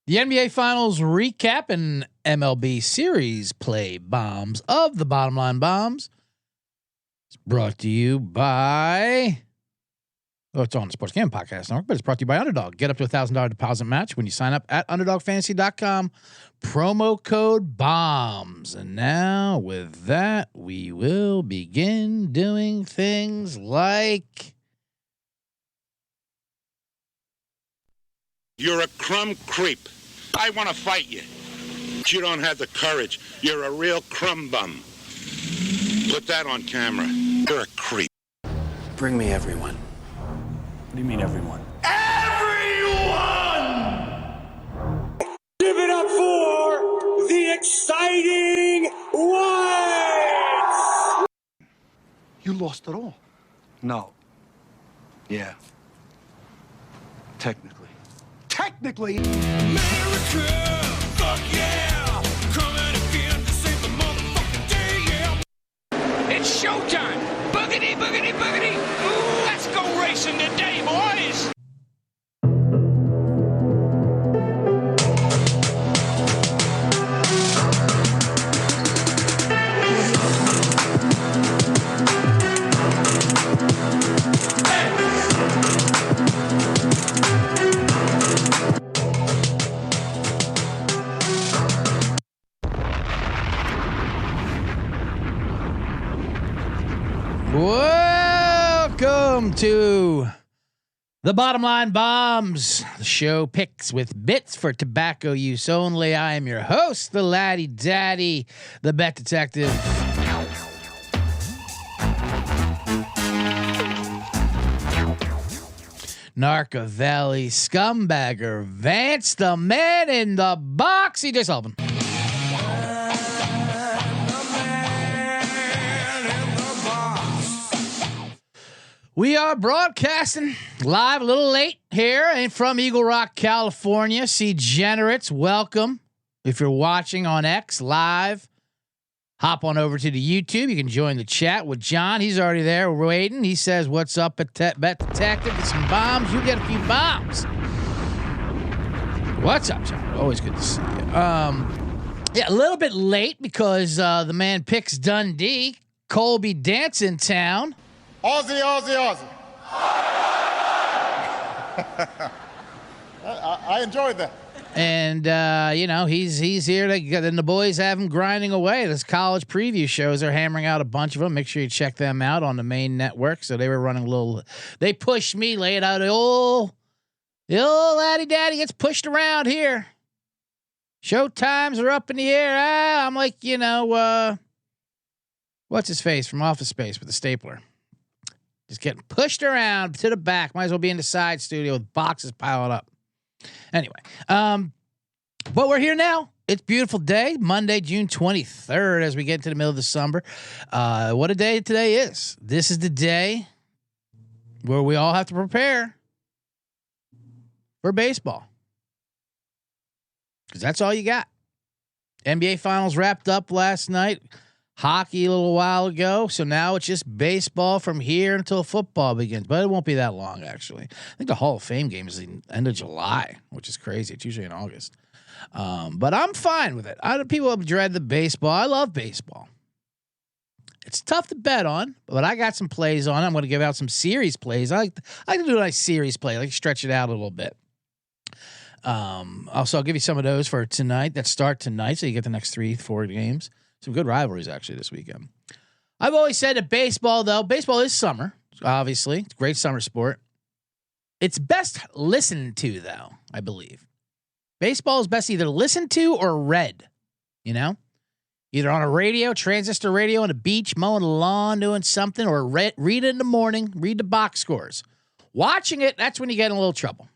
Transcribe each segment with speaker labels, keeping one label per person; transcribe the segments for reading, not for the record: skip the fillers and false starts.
Speaker 1: The NBA Finals recap and MLB Series play bombs of the Bottom Line Bombs. It's brought to you by... Oh, it's on the Sports Gambling Podcast Network, but it's brought to you by Underdog. Get up to $1,000 deposit match when you sign up at UnderdogFantasy.com. Promo code BOMBS. And now, with that, we will begin doing things like...
Speaker 2: You're a crumb creep. I want to fight you. But you don't have the courage. You're a real crumb bum. Put that on camera. You're a creep.
Speaker 3: Bring me everyone.
Speaker 4: What do you mean, everyone?
Speaker 5: Everyone! Give it up for the exciting Whites!
Speaker 3: You lost it all. No. Yeah. Technically.
Speaker 5: America, fuck yeah! Coming again to save the motherfucking day, yeah! It's showtime! Boogity, boogity, boogity! Ooh, let's go racing today, boys!
Speaker 1: Welcome to the Bottom Line Bombs, the show picks with bits for tobacco use only. I am your host, the Laddie Daddy, the Bet Detective. Narca Valley scumbagger Vance, the man in the box, CJ Sullivan. We are broadcasting live a little late here and from Eagle Rock, California. See Generates, welcome. If you're watching on X live, hop on over to the YouTube. You can join the chat with John. He's already there waiting. He says, "What's up at Bet Detective? Get some bombs. You get a few bombs." What's up, John? Always good to see you. Yeah, a little bit late because the man picks Dundee. Colby Dance in town.
Speaker 6: Aussie, Aussie, Aussie. I enjoyed that.
Speaker 1: And, he's here. And the boys have him grinding away. This college preview shows are hammering out a bunch of them. Make sure you check them out on the main network. So they were running a little. They pushed me, lay it out. The old Laddie Daddy gets pushed around here. Show times are up in the air. I'm like, what's his face from Office Space with the stapler? Just getting pushed around to the back. Might as well be in the side studio with boxes piling up. Anyway, but we're here now. It's a beautiful day, Monday, June 23rd, as we get into the middle of December. What a day today is. This is the day where we all have to prepare for baseball. Because that's all you got. NBA Finals wrapped up last night. Hockey a little while ago, so now it's just baseball from here until football begins. But it won't be that long, actually. I think the Hall of Fame game is the end of July, which is crazy. It's usually in August. But I'm fine with it. People dread the baseball. I love baseball. It's tough to bet on, but I got some plays on it. I'm going to give out some series plays. I like to do a nice series play. I like to stretch it out a little bit. Also, I'll give you some of those for tonight that start tonight, so you get the next 3-4 games. Some good rivalries, actually, this weekend. I've always said that baseball is summer, obviously. It's a great summer sport. It's best listened to, though, I believe. Baseball is best either listened to or read, Either on a radio, transistor radio, on a beach, mowing the lawn, doing something, or read it in the morning, read the box scores. Watching it, that's when you get in a little trouble.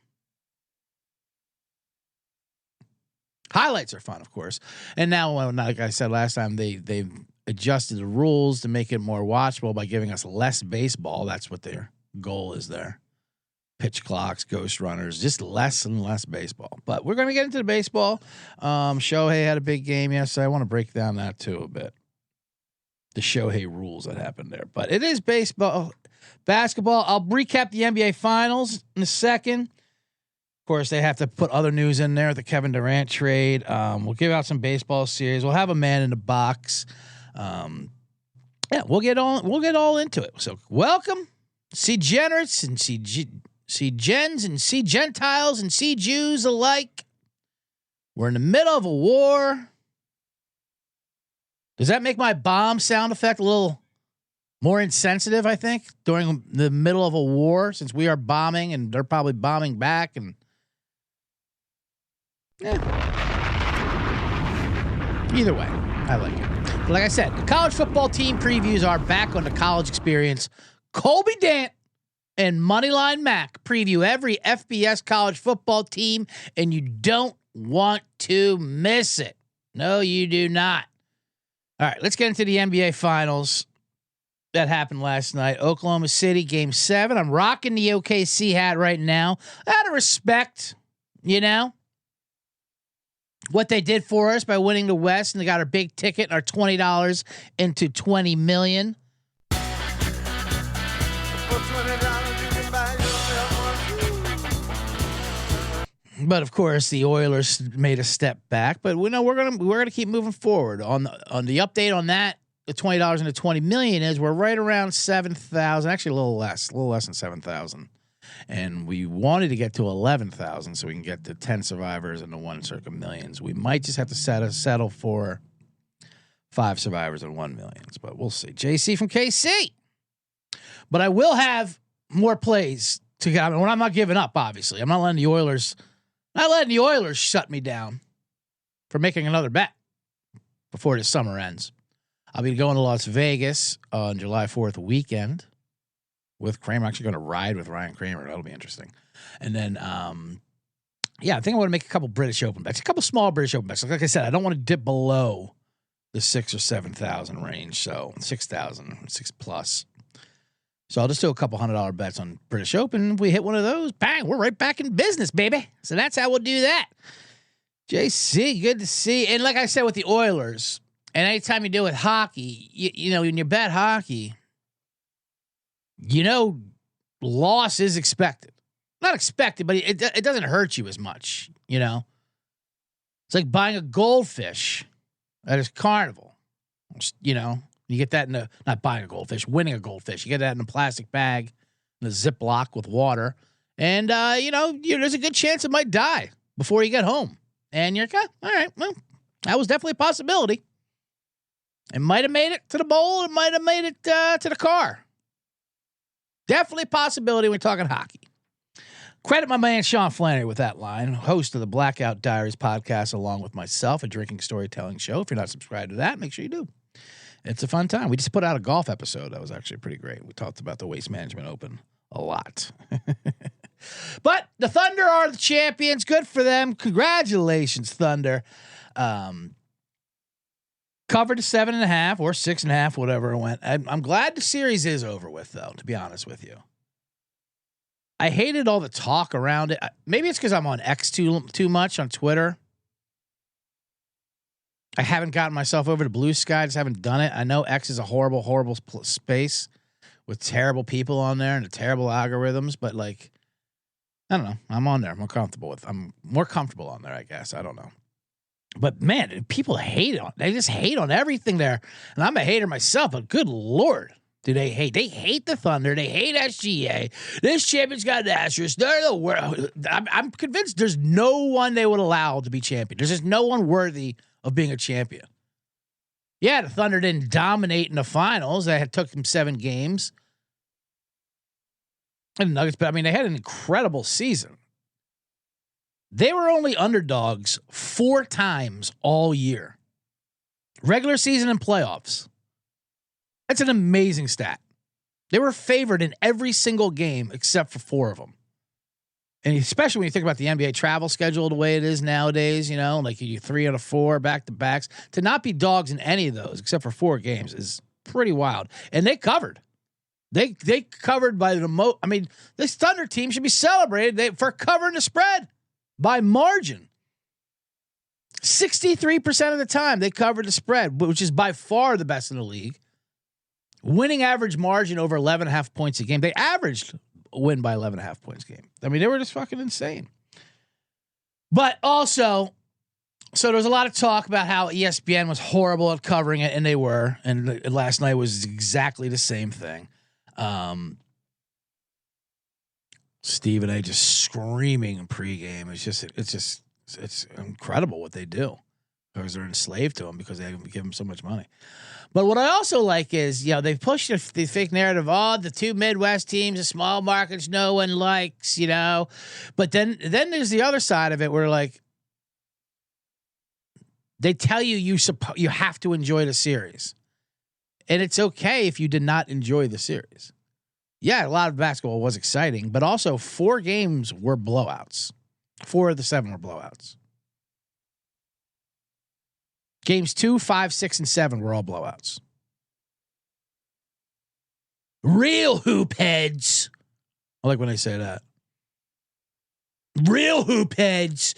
Speaker 1: Highlights are fun, of course. And now, like I said last time, they've adjusted the rules to make it more watchable by giving us less baseball. That's what their goal is there. Pitch clocks, ghost runners, just less and less baseball. But we're going to get into the baseball. Shohei had a big game yesterday. I want to break down that too a bit. The Shohei rules that happened there. But it is baseball. Basketball, I'll recap the NBA Finals in a second. Of course, they have to put other news in there. The Kevin Durant trade. We'll give out some baseball series. We'll have a man in the box. Yeah, we'll get all into it. So welcome, see generates and see gens and see Gentiles and see Jews alike. We're in the middle of a war. Does that make my bomb sound effect a little more insensitive, I think, during the middle of a war, since we are bombing and they're probably bombing back? And yeah. Either way, I like it. But like I said, the college football team previews are back on the College Experience. Colby Dant and Moneyline Mac preview every FBS college football team, and you don't want to miss it. No, you do not. All right, let's get into the NBA Finals. That happened last night. Oklahoma City, Game 7. I'm rocking the OKC hat right now. Out of respect, what they did for us by winning the West, and they got our big ticket and our $20 into $20 million. But of course, the Oilers made a step back. But we know we're gonna keep moving forward. On the update on that, the $20 into $20 million is we're right around 7,000, actually a little less than 7,000, and we wanted to get to 11,000 so we can get to 10 survivors and the 1 circa millions. We might just have to settle for 5 survivors and 1 millions, but we'll see. JC from KC, but I will have more plays to get. I mean, I'm not giving up. Obviously, I'm not letting the Oilers shut me down for making another bet before the summer ends. I'll be going to Las Vegas on July 4th weekend with Kramer. I'm actually going to ride with Ryan Kramer. That'll be interesting. And then, I think I want to make a couple British Open bets, a couple small British Open bets. Like I said, I don't want to dip below the 6,000 or 7,000 range. So 6,000, 6+. So I'll just do a couple $100 bets on British Open. If we hit one of those, bang, we're right back in business, baby. So that's how we'll do that. JC, good to see. And like I said with the Oilers, and anytime you do with hockey, you know, when you bet hockey, loss is expected. Not expected, but it doesn't hurt you as much, It's like buying a goldfish at a carnival, You get that not buying a goldfish, winning a goldfish. You get that in a plastic bag, in a Ziploc with water. And, there's a good chance it might die before you get home. And you're like, all right, well, that was definitely a possibility. It might have made it to the bowl. It might have made it to the car. Definitely a possibility when we're talking hockey. Credit my man Sean Flannery with that line, host of the Blackout Diaries podcast, along with myself, a drinking storytelling show. If you're not subscribed to that, make sure you do. It's a fun time. We just put out a golf episode. That was actually pretty great. We talked about the Waste Management Open a lot. But the Thunder are the champions. Good for them. Congratulations, Thunder. Covered to 7.5 or 6.5, whatever it went. I'm glad the series is over with, though, to be honest with you. I hated all the talk around it. Maybe it's because I'm on X too much on Twitter. I haven't gotten myself over to Blue Sky. I just haven't done it. I know X is a horrible, horrible space with terrible people on there and the terrible algorithms, but I don't know. I'm on there. I'm more comfortable on there, I guess. I don't know. But man, people hate it. They just hate on everything there. And I'm a hater myself, but good Lord, do they hate? They hate the Thunder. They hate SGA. This champion's got an asterisk. They're the world. I'm convinced there's no one they would allow to be champion. There's just no one worthy of being a champion. Yeah, the Thunder didn't dominate in the finals. They took them 7 games. And the Nuggets, but they had an incredible season. They were only underdogs 4 times all year. Regular season and playoffs. That's an amazing stat. They were favored in every single game except for 4 of them. And especially when you think about the NBA travel schedule the way it is nowadays, you 3 out of 4 back-to-backs. To not be dogs in any of those except for 4 games is pretty wild. And they covered. They covered by the most. This Thunder team should be celebrated for covering the spread by margin. 63% of the time they covered the spread, which is by far the best in the league. Winning average margin over 11.5 points a game. They averaged a win by 11.5 points a game. They were just fucking insane. But also, so there was a lot of talk about how ESPN was horrible at covering it, and they were. And last night was exactly the same thing. Steve and I just screaming in pregame. It's incredible what they do because they're enslaved to them because they give them so much money. But what I also like is, they've pushed the fake narrative. Oh, the two Midwest teams, the small markets, no one likes, But then there's the other side of it where they tell you you have to enjoy the series, and it's okay if you did not enjoy the series. Yeah, a lot of basketball was exciting, but also 4 games were blowouts. 4 of the 7 were blowouts. Games 2, 5, 6, and 7 were all blowouts. Real hoop heads. I like when they say that. Real hoop heads.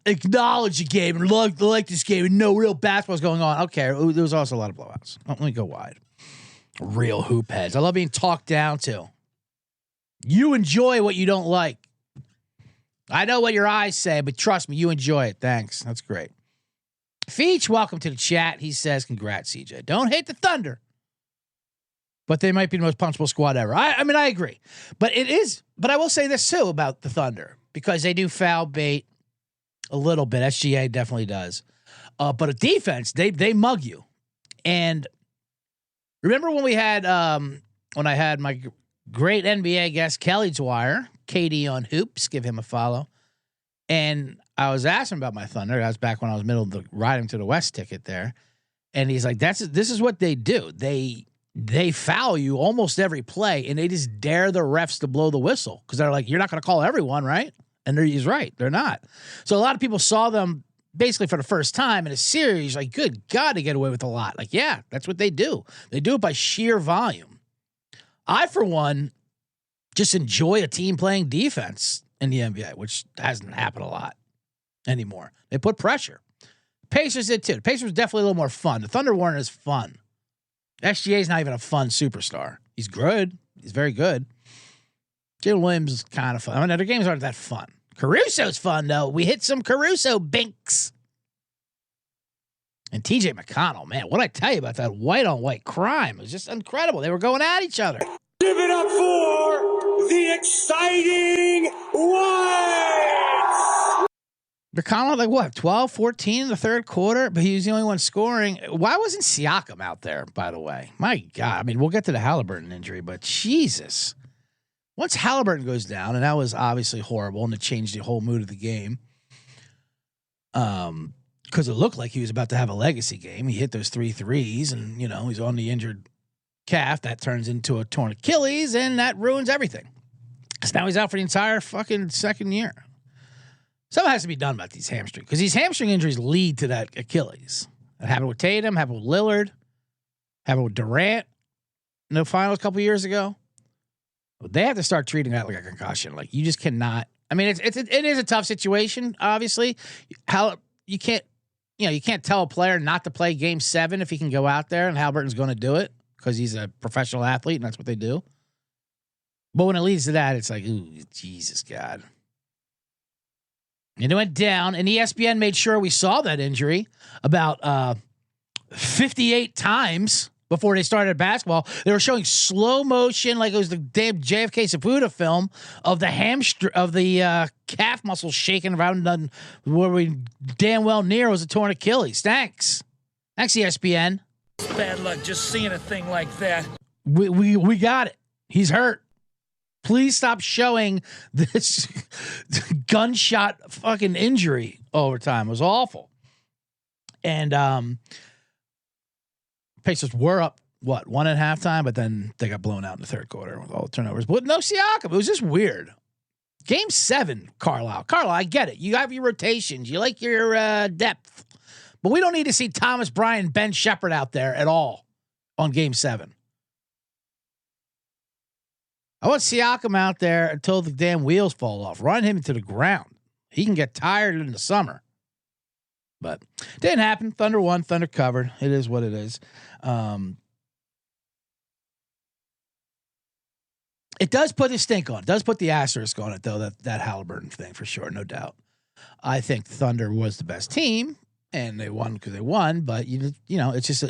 Speaker 1: Acknowledge the game and like this game and no real basketball's going on. Okay, there was also a lot of blowouts. Let me go wide. Real hoop heads. I love being talked down to. You enjoy what you don't like. I know what your eyes say, but trust me, you enjoy it. Thanks. That's great. Feach, welcome to the chat. He says, congrats, CJ. Don't hate the Thunder. But they might be the most punchable squad ever. I mean, I agree. But I will say this too about the Thunder, because they do foul bait a little bit. SGA definitely does. But a defense, they mug you. And remember when we had when I had my great NBA guest Kelly Dwyer, Katie on Hoops, give him a follow. And I was asking about my Thunder. That was back when I was middle of the riding to the West ticket there. And he's like, this is what they do. They foul you almost every play, and they just dare the refs to blow the whistle because they're like, you're not going to call everyone, right? And he's right. They're not. So a lot of people saw them basically for the first time in a series, like, good God, they get away with a lot. Like, yeah, that's what they do. They do it by sheer volume. I, for one, just enjoy a team playing defense in the NBA, which hasn't happened a lot anymore. They put pressure. Pacers did too. The Pacers was definitely a little more fun. The Thunder weren't as fun. SGA is not even a fun superstar. He's good. He's very good. Jalen Williams is kind of fun. I mean, their games aren't that fun. Caruso's fun, though. We hit some Caruso binks. And TJ McConnell, man, what I tell you about that white-on-white crime? It was just incredible. They were going at each other.
Speaker 5: Give it up for the exciting Whites!
Speaker 1: McConnell, like what, 12, 14 in the third quarter? But he was the only one scoring. Why wasn't Siakam out there, by the way? My God. I mean, we'll get to the Halliburton injury, but Jesus. Once Halliburton goes down, and that was obviously horrible, and it changed the whole mood of the game. Because it looked like he was about to have a legacy game. He hit those 3 threes, and, he's on the injured calf. That turns into a torn Achilles, and that ruins everything. So now he's out for the entire fucking second year. Something has to be done about these hamstrings, because these hamstring injuries lead to that Achilles. It happened with Tatum, happened with Lillard, happened with Durant in the finals a couple years ago. They have to start treating that like a concussion. Like, you just cannot. I mean, it is a tough situation. Obviously, how you can't tell a player not to play Game 7 if he can go out there, and Halliburton's going to do it because he's a professional athlete and that's what they do. But when it leads to that, it's like, ooh, Jesus God. And it went down, and ESPN made sure we saw that injury about 58 times before they started basketball. They were showing slow motion, like it was the damn JFK Saputo film of the calf muscle shaking around where we damn well near was a torn Achilles. Thanks, ESPN.
Speaker 7: Bad luck just seeing a thing like that.
Speaker 1: We got it. He's hurt. Please stop showing this gunshot fucking injury over time. It was awful. And Pacers were up, 1 at halftime, but then they got blown out in the third quarter with all the turnovers. But no Siakam. It was just weird. Game 7, Carlisle, I get it. You have your rotations. You like your depth. But we don't need to see Thomas Bryant, Ben Shepherd out there at all on Game 7. I want Siakam out there until the damn wheels fall off. Run him into the ground. He can get tired in the summer. But didn't happen. Thunder won. Thunder covered. It is what it is. It does put the stink on. It does put the asterisk on it, though, that Halliburton thing, for sure, no doubt. I think Thunder was the best team, and they won because they won. But you know, it's just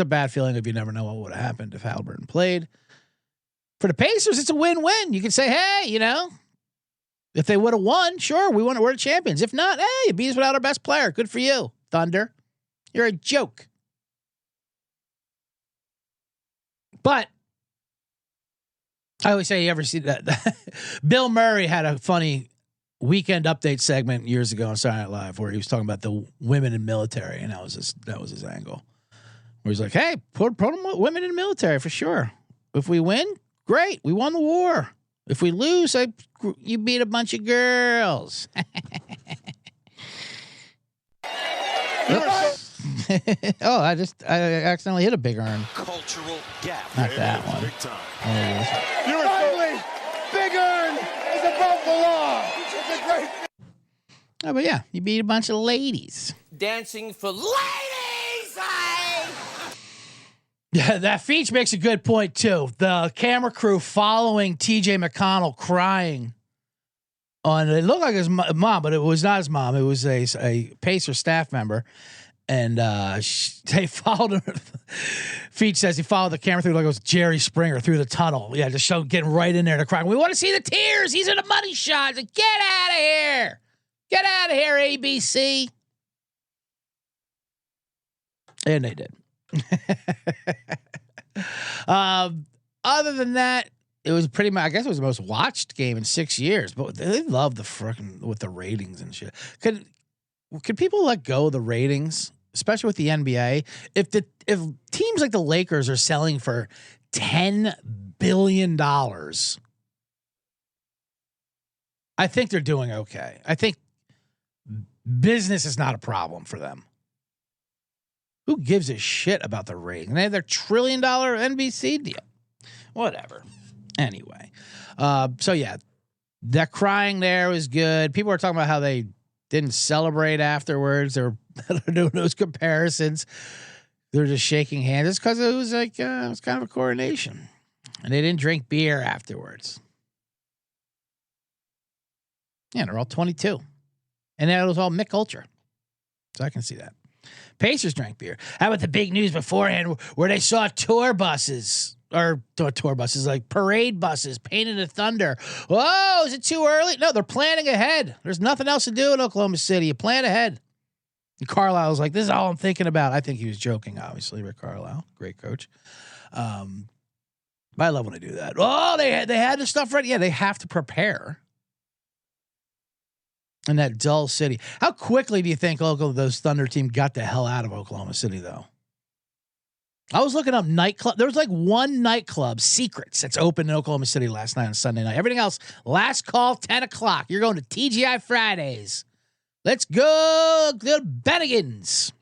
Speaker 1: a bad feeling if you never know what would have happened if Halliburton played. For the Pacers, it's a win-win. You can say, hey, you know, if they would have won, sure, we're the champions. If not, hey, you beat us without our best player. Good for you, Thunder. You're a joke. But I always say, you ever see that? Bill Murray had a funny weekend update segment years ago on Saturday Night Live where he was talking about the women in military, and that was his angle. Where he's like, hey, put women in the military for sure. If we win, great. We won the war. If we lose, you beat a bunch of girls. Oh, I accidentally hit a big earn.
Speaker 5: Cultural gap.
Speaker 1: Not that one.
Speaker 6: Finally, Big Earn is above the law. It's a great.
Speaker 1: Oh, but yeah, you beat a bunch of ladies.
Speaker 5: Dancing for ladies,
Speaker 1: Yeah, that Feach makes a good point too. The camera crew following TJ McConnell crying on, it looked like his mom, but it was not his mom. It was a Pacer staff member. And they followed him. Feach says he followed the camera through like it was Jerry Springer through the tunnel. Yeah, just show getting right in there to cry. We want to see the tears. He's in a money shot. Like, get out of here. Get out of here, ABC. And they did. Other than that, it was pretty much, I guess it was the most watched game in 6 years. But they love the frickin' with the ratings and shit. Could people let go of the ratings, especially with the NBA? If teams like the Lakers are selling for $10 billion, I think they're doing okay. I think business is not a problem for them. Who gives a shit about the rating? They have their $1 trillion NBC deal. Whatever. Anyway, so yeah, that crying there was good. People are talking about how they didn't celebrate afterwards. They're doing those comparisons. They're just shaking hands. It's because it was like it was kind of a coronation, and they didn't drink beer afterwards. Yeah, they're all 22, and that was all Mick Ultra, so I can see that. Pacers drank beer. How about the big news beforehand, where they saw tour buses? Or tour buses, like parade buses, painted a thunder. Whoa, is it too early? No, they're planning ahead. There's nothing else to do in Oklahoma City. You plan ahead. And Carlisle's like, this is all I'm thinking about. I think he was joking, obviously, Rick Carlisle. Great coach. But I love when they do that. Oh, they had the stuff ready. Yeah, they have to prepare. In that dull city. How quickly do you think those Thunder team got the hell out of Oklahoma City, though? I was looking up nightclub. There was like one nightclub, Secrets, that's open in Oklahoma City last night on Sunday night. Everything else, last call, 10 o'clock. You're going to TGI Fridays. Let's go to Bennigan's.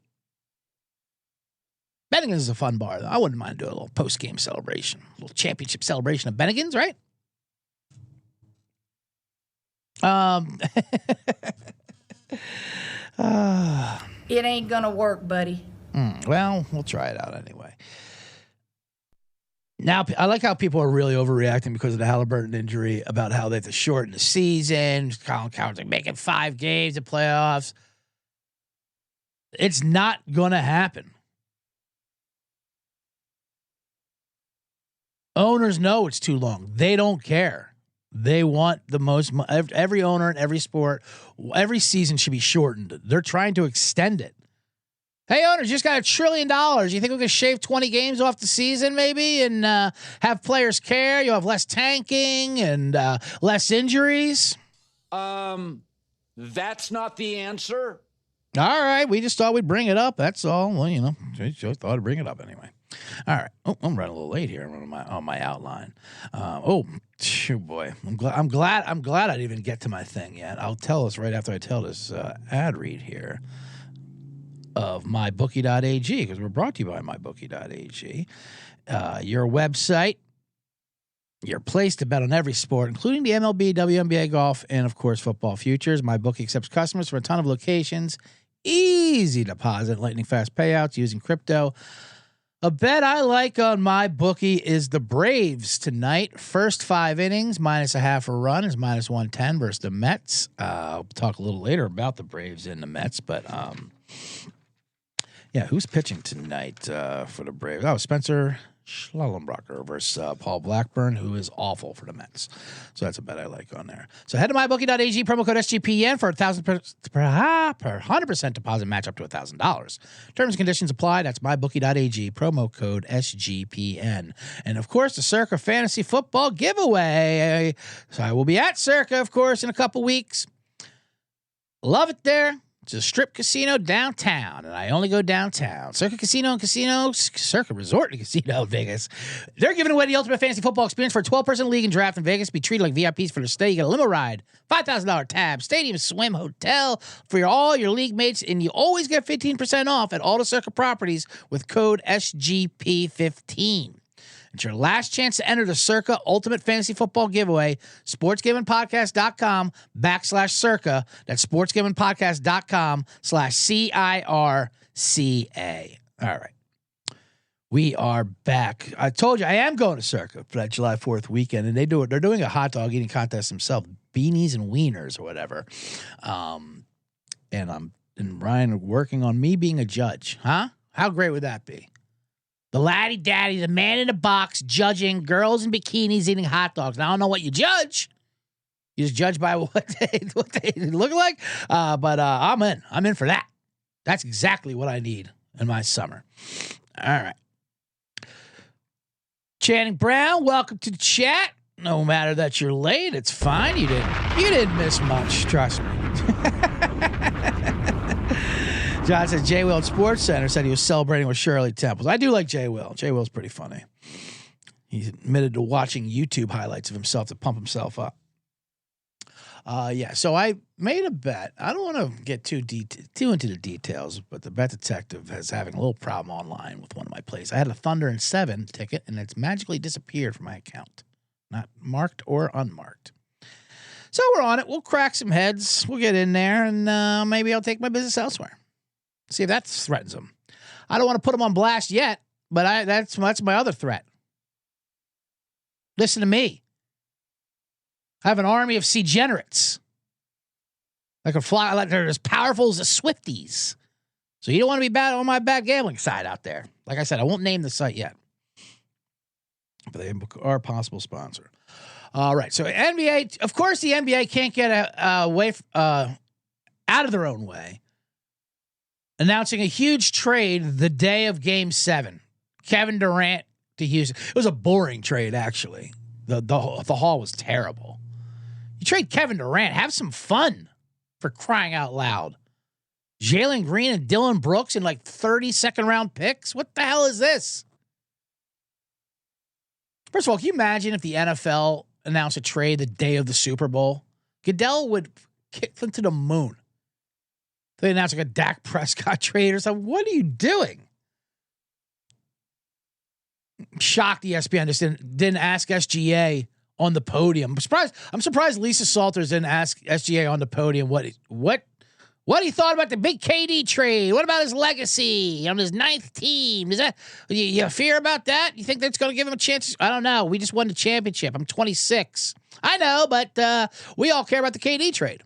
Speaker 1: Bennigan's is a fun bar, though. I wouldn't mind doing a little post-game celebration, a little championship celebration of Bennigan's, right?
Speaker 8: It ain't gonna work, buddy.
Speaker 1: Well, we'll try it out anyway. Now, I like how people are really overreacting because of the Halliburton injury about how they have to shorten the season. Colin Coward's like making 5 games in playoffs. It's not going to happen. Owners know it's too long. They don't care. They want the most. Every owner in every sport, every season should be shortened. They're trying to extend it. Hey, owners, just got $1 trillion. You think we could shave 20 games off the season maybe and have players care? You'll have less tanking and less injuries?
Speaker 4: That's not the answer.
Speaker 1: All right. We just thought we'd bring it up. That's all. Well, you know, just thought I'd bring it up anyway. All right. Oh, I'm running a little late here on my outline. Boy. I'm glad I didn't even get to my thing yet. I'll tell us right after I tell this ad read here of mybookie.ag, because we're brought to you by mybookie.ag. Your website, your place to bet on every sport, including the MLB, WNBA, golf, and of course football futures. MyBookie accepts customers from a ton of locations. Easy deposit, lightning fast payouts using crypto. A bet I like on my bookie is the Braves tonight. First 5 innings, minus a half a run is minus 110 versus the Mets. I'll talk a little later about the Braves and the Mets, but yeah, who's pitching tonight for the Braves? Oh, Spencer Schlellenbrocker versus Paul Blackburn, who is awful for the Mets. So that's a bet I like on there. So head to mybookie.ag, promo code SGPN for 100% deposit match up to $1,000. Terms and conditions apply. That's mybookie.ag, promo code SGPN. And of course, the Circa Fantasy Football giveaway. So I will be at Circa, of course, in a couple weeks. Love it there. It's a strip casino downtown, and I only go downtown. Circa Casino and Casino, Circa Resort and Casino in Vegas. They're giving away the ultimate fantasy football experience for a 12-person league and draft in Vegas. Be treated like VIPs for their stay. You get a limo ride, $5,000 tab, stadium swim, hotel for all your league mates, and you always get 15% off at all the Circa properties with code SGP15. It's your last chance to enter the Circa Ultimate Fantasy Football Giveaway. SportsGamblingPodcast.com/Circa. That's SportsGamblingPodcast.com/CIRCA. All right. We are back. I told you I am going to Circa for that July 4th weekend, and they're doing a hot dog eating contest themselves, beanies and wieners or whatever. And Ryan working on me being a judge. Huh? How great would that be? The laddie daddy, the man in the box, judging girls in bikinis eating hot dogs. Now, I don't know what you judge. You just judge by what they look like. But I'm in. I'm in for that. That's exactly what I need in my summer. All right. Channing Brown, welcome to the chat. No matter that you're late, it's fine. You didn't miss much. Trust me. John said J. Will at Sports Center said he was celebrating with Shirley Temples. I do like J. Will. J. Will's pretty funny. He's admitted to watching YouTube highlights of himself to pump himself up. Yeah, so I made a bet. I don't want to get too into the details, but the bet detective is having a little problem online with one of my plays. I had a Thunder and 7 ticket, and it's magically disappeared from my account. Not marked or unmarked. So we're on it. We'll crack some heads. We'll get in there, and maybe I'll take my business elsewhere. See if that threatens him. I don't want to put him on blast yet, but that's my other threat. Listen to me. I have an army of degenerates. I can fly like they're as powerful as the Swifties. So you don't want to be bad on my bad gambling side out there. Like I said, I won't name the site yet, but they are a possible sponsor. All right. So NBA, of course, the NBA can't get away out of their own way. Announcing a huge trade the day of Game 7. Kevin Durant to Houston. It was a boring trade, actually. The haul was terrible. You trade Kevin Durant, have some fun, for crying out loud. Jalen Green and Dylan Brooks in like 30 second-round picks? What the hell is this? First of all, can you imagine if the NFL announced a trade the day of the Super Bowl? Goodell would kick them to the moon. They announced like a Dak Prescott trade or something. What are you doing? Shocked ESPN just didn't ask SGA on the podium. I'm surprised Lisa Salters didn't ask SGA on the podium what he thought about the big KD trade. What about his legacy on his 9th team? Is that you fear about that? You think that's going to give him a chance? I don't know. We just won the championship. I'm 26. I know, but we all care about the KD trade.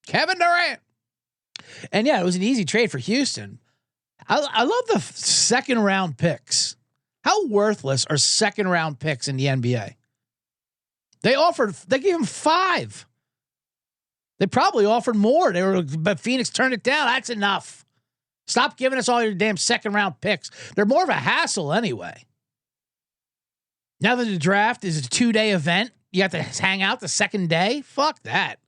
Speaker 1: Kevin Durant. And yeah, it was an easy trade for Houston. I love the second round picks. How worthless are second round picks in the NBA? They gave him 5. They probably offered more. But Phoenix turned it down. That's enough. Stop giving us all your damn second round picks. They're more of a hassle anyway. Now that the draft is a 2-day event, you have to hang out the second day. Fuck that.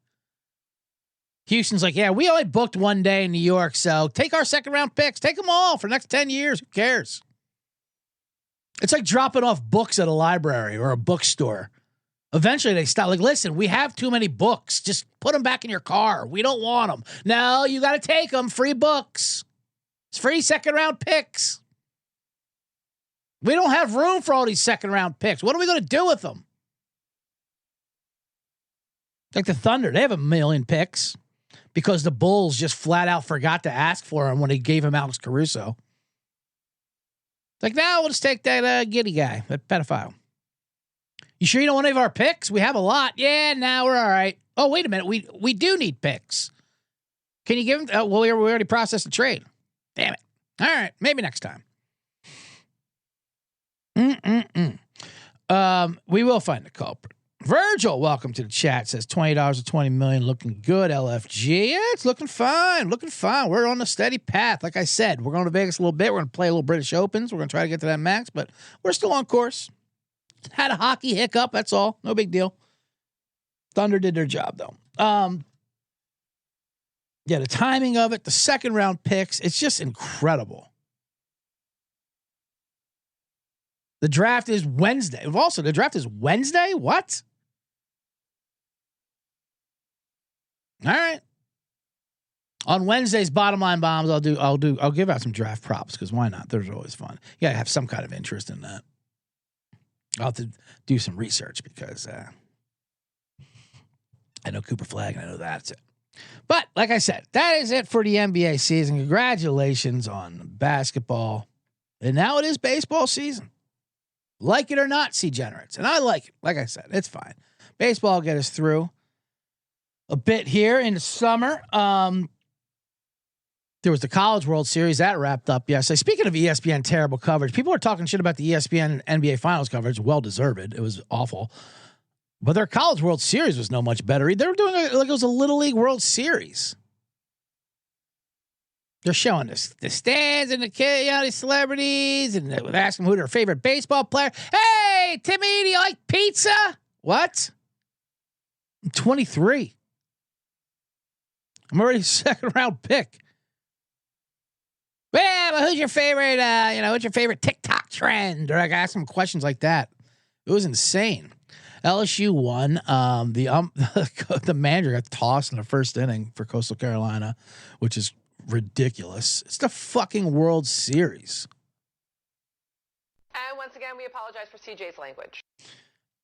Speaker 1: Houston's like, yeah, we only booked 1 day in New York, so take our second round picks. Take them all for the next 10 years. Who cares? It's like dropping off books at a library or a bookstore. Eventually they stop. Like, listen, we have too many books. Just put them back in your car. We don't want them. No, you got to take them. Free books. It's free second round picks. We don't have room for all these second round picks. What are we going to do with them? Like the Thunder, they have 1 million picks because the Bulls just flat out forgot to ask for him when they gave him Alex Caruso. It's like, now we'll just take that giddy guy, that pedophile. You sure you don't want any of our picks? We have a lot. Yeah, now we're all right. Oh, wait a minute. We do need picks. Can you give them? Well, we already processed the trade. Damn it. All right, maybe next time. We will find the culprit. Virgil, welcome to the chat. Says $20 to $20 million, looking good. LFG, yeah, it's looking fine. We're on a steady path. Like I said, we're going to Vegas a little bit. We're going to play a little British Opens. We're going to try to get to that max, but we're still on course. Had a hockey hiccup. That's all. No big deal. Thunder did their job though. Yeah, the timing of it, the second round picks, it's just incredible. The draft is Wednesday. Also, the draft is Wednesday? What? All right. On Wednesday's Bottom Line Bombs, I'll give out some draft props because why not? Those are always fun. You gotta have some kind of interest in that. I'll have to do some research because I know Cooper Flagg and I know that's it. But like I said, that is it for the NBA season. Congratulations on basketball. And now it is baseball season. Like it or not, C-generates. And I like it. Like I said, it's fine. Baseball will get us through a bit here in the summer. There was the College World Series. That wrapped up yesterday. Speaking of ESPN terrible coverage, people are talking shit about the ESPN NBA Finals coverage. Well-deserved. It was awful. But their College World Series was no much better. They were doing it like it was a Little League World Series. They're showing us the stands and the celebrities, and they're asking who their favorite baseball player. Hey, Timmy, do you like pizza? What? I'm 23. I'm already a second round pick. Well, who's your favorite? What's your favorite TikTok trend? Or I asked some questions like that. It was insane. LSU won. The manager got tossed in the first inning for Coastal Carolina, which is ridiculous. It's the fucking World Series.
Speaker 9: And once again, we apologize for CJ's language.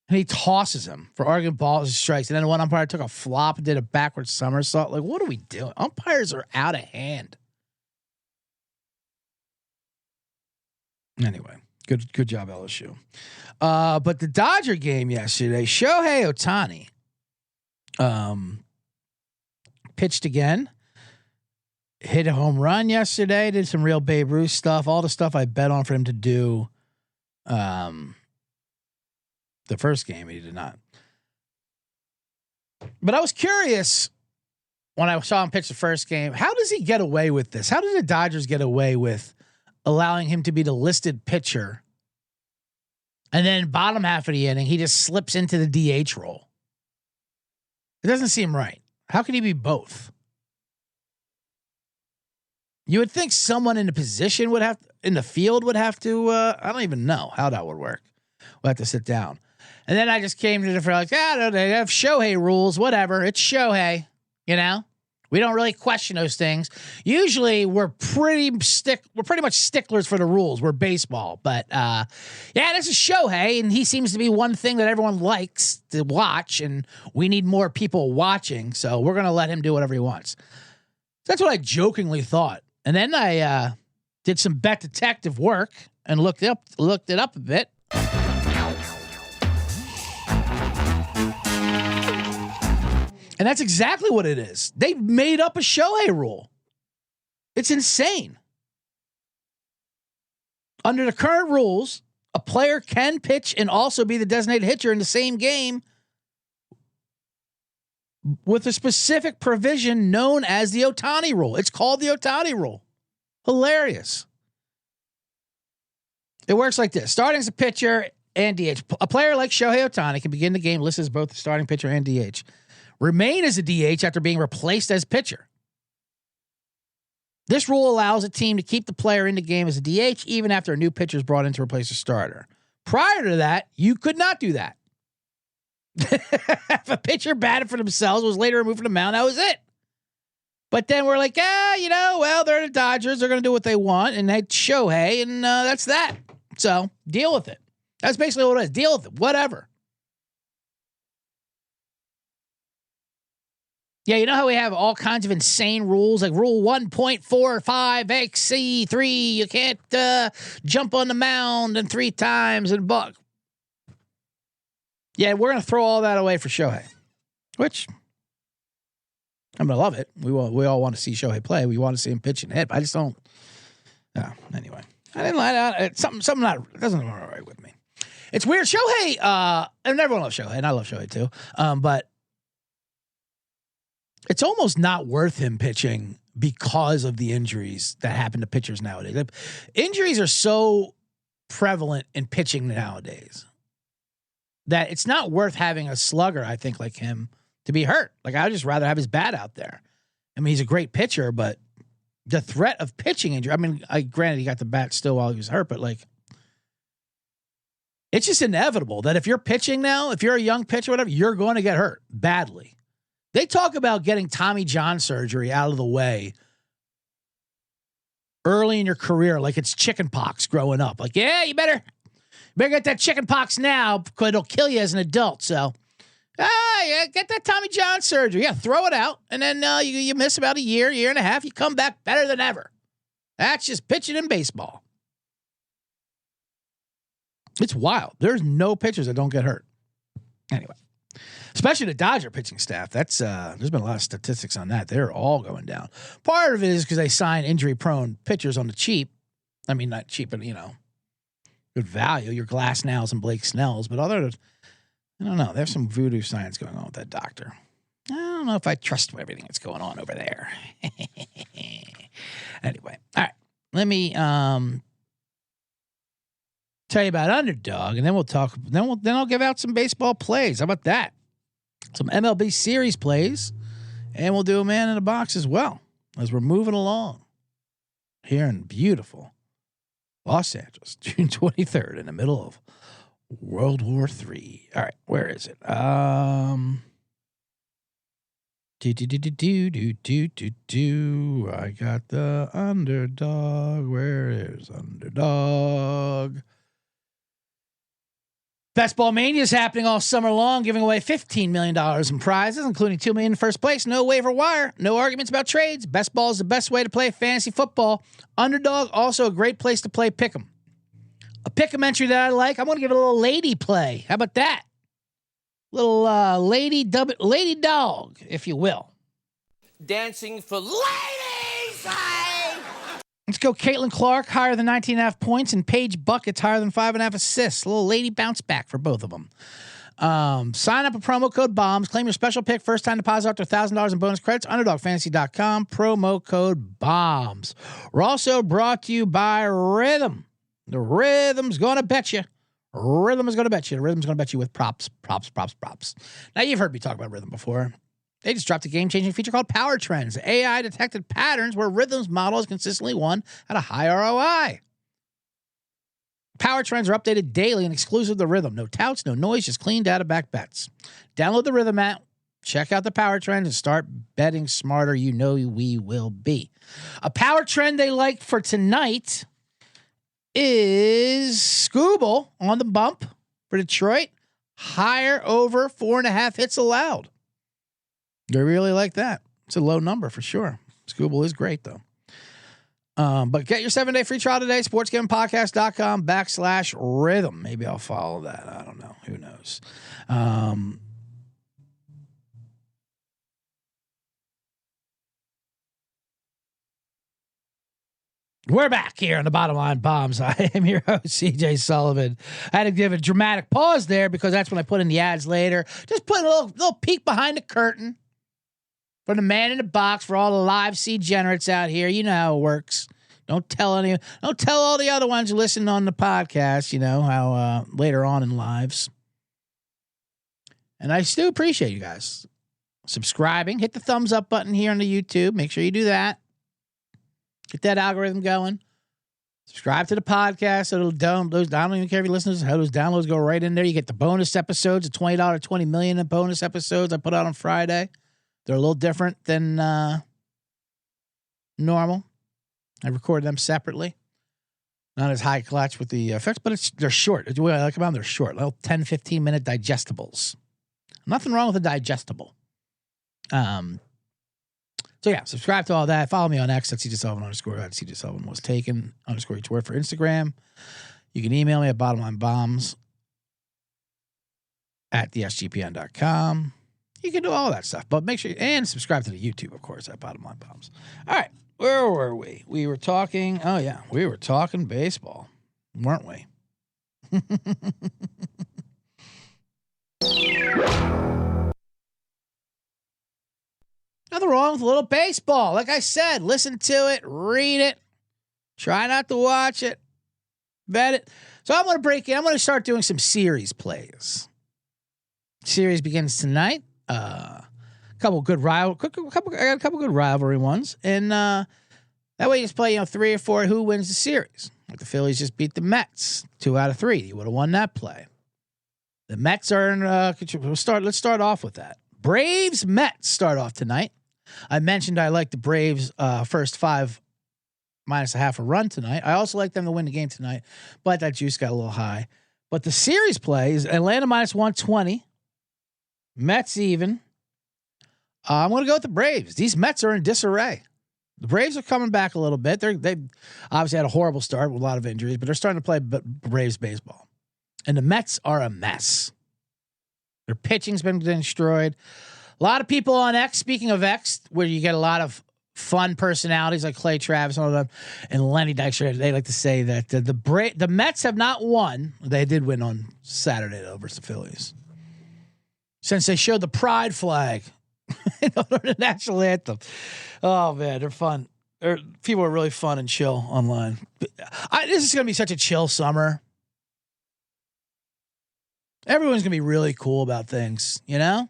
Speaker 1: And he tosses him for arguing balls and strikes. And then one umpire took a flop and did a backwards somersault. Like, what are we doing? Umpires are out of hand. Anyway, good job, LSU. But the Dodger game yesterday, Shohei Ohtani pitched again. Hit a home run yesterday. Did some real Babe Ruth stuff. All the stuff I bet on for him to do. The first game he did not. But I was curious when I saw him pitch the first game. How does he get away with this? How did the Dodgers get away with allowing him to be the listed pitcher? And then bottom half of the inning, he just slips into the DH role. It doesn't seem right. How can he be both? You would think someone in the position would have, in the field would have to, I don't even know how that would work. We'll have to sit down. And then I just came to the, like, they have Shohei rules, whatever. It's Shohei, We don't really question those things. Usually we're pretty much sticklers for the rules. We're baseball. But this is Shohei, and he seems to be one thing that everyone likes to watch, and we need more people watching, so we're gonna let him do whatever he wants. That's what I jokingly thought. And then I did some bet detective work and looked it up a bit. And that's exactly what it is. They made up a Shohei rule. It's insane. Under the current rules, a player can pitch and also be the designated pitcher in the same game with a specific provision known as the Ohtani rule. It's called the Ohtani rule. Hilarious. It works like this. Starting as a pitcher and DH. A player like Shohei Ohtani can begin the game listed as both the starting pitcher and DH. Remain as a DH after being replaced as pitcher. This rule allows a team to keep the player in the game as a DH even after a new pitcher is brought in to replace a starter. Prior to that, you could not do that. If a pitcher batted for themselves, was later removed from the mound, that was it. But then we're like, they're the Dodgers. They're going to do what they want. And that's Shohei, and that's that. So deal with it. That's basically what it is. Deal with it. Whatever. Yeah, you know how we have all kinds of insane rules, like Rule 1.45XC3. You can't jump on the mound and 3 times and buck. Yeah, we're going to throw all that away for Shohei, which I'm going to love it. We all want to see Shohei play. We want to see him pitch and hit, but I just don't. No, anyway. I didn't lie out. Something it doesn't go right with me. It's weird. Shohei, and everyone loves Shohei, and I love Shohei too. But it's almost not worth him pitching because of the injuries that happen to pitchers nowadays. Like, injuries are so prevalent in pitching nowadays that it's not worth having a slugger, I think, like him to be hurt. Like, I would just rather have his bat out there. I mean, he's a great pitcher, but the threat of pitching injury, I mean, granted, he got the bat still while he was hurt, but like, it's just inevitable that if you're pitching now, if you're a young pitcher, whatever, you're going to get hurt badly. They talk about getting Tommy John surgery out of the way early in your career, like it's chicken pox growing up. Like, yeah, you better get that chicken pox now because it'll kill you as an adult. So, yeah, get that Tommy John surgery. Yeah, throw it out. And then you miss about a year and a half. You come back better than ever. That's just pitching in baseball. It's wild. There's no pitchers that don't get hurt. Anyway. Especially the Dodger pitching staff. That's there's been a lot of statistics on that. They're all going down. Part of it is because they sign injury-prone pitchers on the cheap. I mean, not cheap, but good value. Your Glasnows and Blake Snells. But I don't know. There's some voodoo science going on with that doctor. I don't know if I trust everything that's going on over there. Anyway, all right. Let me tell you about Underdog, and then we'll talk. Then I'll give out some baseball plays. How about that? Some MLB series plays, and we'll do a man in a box as well as we're moving along here in beautiful Los Angeles, June 23rd, in the middle of World War III. All right, where is it? I got the Underdog. Where is Underdog? Best Ball Mania is happening all summer long, giving away $15 million in prizes, including $2 million in first place. No waiver wire, no arguments about trades. Best Ball is the best way to play fantasy football. Underdog, also a great place to play Pick'em. A Pick'em entry that I like, I'm going to give it a little lady play. How about that? Little lady dog, if you will.
Speaker 4: Dancing for ladies!
Speaker 1: Let's go Caitlin Clark, higher than 19.5 points, and Paige Buckets, higher than 5.5 assists. A little lady bounce back for both of them. Sign up with promo code BOMBS. Claim your special pick. First time deposit up to $1,000 in bonus credits. UnderdogFantasy.com. Promo code BOMBS. We're also brought to you by Rhythm. The Rhythm's going to bet you. Rhythm is going to bet you. The Rhythm's going to bet you with props. Now, you've heard me talk about Rhythm before. They just dropped a game-changing feature called Power Trends. AI-detected patterns where Rhythm's model has consistently won at a high ROI. Power Trends are updated daily and exclusive to Rhythm. No touts, no noise, just clean data-backed bets. Download the Rhythm app, check out the Power Trends, and start betting smarter. You know we will be. A Power Trend they like for tonight is Scooble on the bump for Detroit. Higher over 4.5 hits allowed. They really like that. It's a low number for sure. Scooble is great, though. But get your 7-day free trial today. sportsgamepodcast.com/rhythm. Maybe I'll follow that. I don't know. Who knows? We're back here on the Bottom Line Bombs. I am your host, CJ Sullivan. I had to give a dramatic pause there because that's when I put in the ads later. Just put a little peek behind the curtain. For the man in the box, for all the live degenerates out here, you know how it works. Don't tell all the other ones who listen on the podcast, you know, how later on in lives. And I still appreciate you guys subscribing. Hit the thumbs up button here on the YouTube. Make sure you do that. Get that algorithm going. Subscribe to the podcast. So I don't even care if you listen to how those downloads go right in there. You get the bonus episodes, the $20, 20 million in bonus episodes I put out on Friday. They're a little different than normal. I recorded them separately. Not as high clutch with the effects, but they're short. The way I like them, they're short. Little 10, 15-minute digestibles. Nothing wrong with a digestible. So yeah, subscribe to all that. Follow me on X at CJ Sullivan _ at CJ Sullivan was taken _ each word for Instagram. You can email me at bottomlinebombs@thesgpn.com. You can do all that stuff, but make sure and subscribe to the YouTube, of course, at Bottom Line Bombs. All right, where were we? We were talking. Oh yeah, we were talking baseball, weren't we? Nothing wrong with a little baseball. Like I said, listen to it, read it, try not to watch it, bet it. So I'm going to break in. I'm going to start doing some series plays. Series begins tonight. I got a couple good rivalry ones, and that way you just play 3 or 4 who wins the series. Like the Phillies just beat the Mets 2 out of 3. You would have won that play. The Mets are in. Let's start off with that. Braves Mets start off tonight. I mentioned I like the Braves first 5 minus a half a run tonight. I also like them to win the game tonight, but that juice got a little high. But the series play is Atlanta minus 120. Mets even. I'm going to go with the Braves. These Mets are in disarray. The Braves are coming back a little bit. They obviously had a horrible start with a lot of injuries, but they're starting to play Braves baseball. And the Mets are a mess. Their pitching's been destroyed. A lot of people on X, speaking of X, where you get a lot of fun personalities like Clay Travis and all of them, and Lenny Dykstra, they like to say that the Mets have not won. They did win on Saturday, though, versus the Phillies. Since they showed the pride flag in the national anthem. Oh, man, they're fun. People are really fun and chill online. This is going to be such a chill summer. Everyone's going to be really cool about things, It's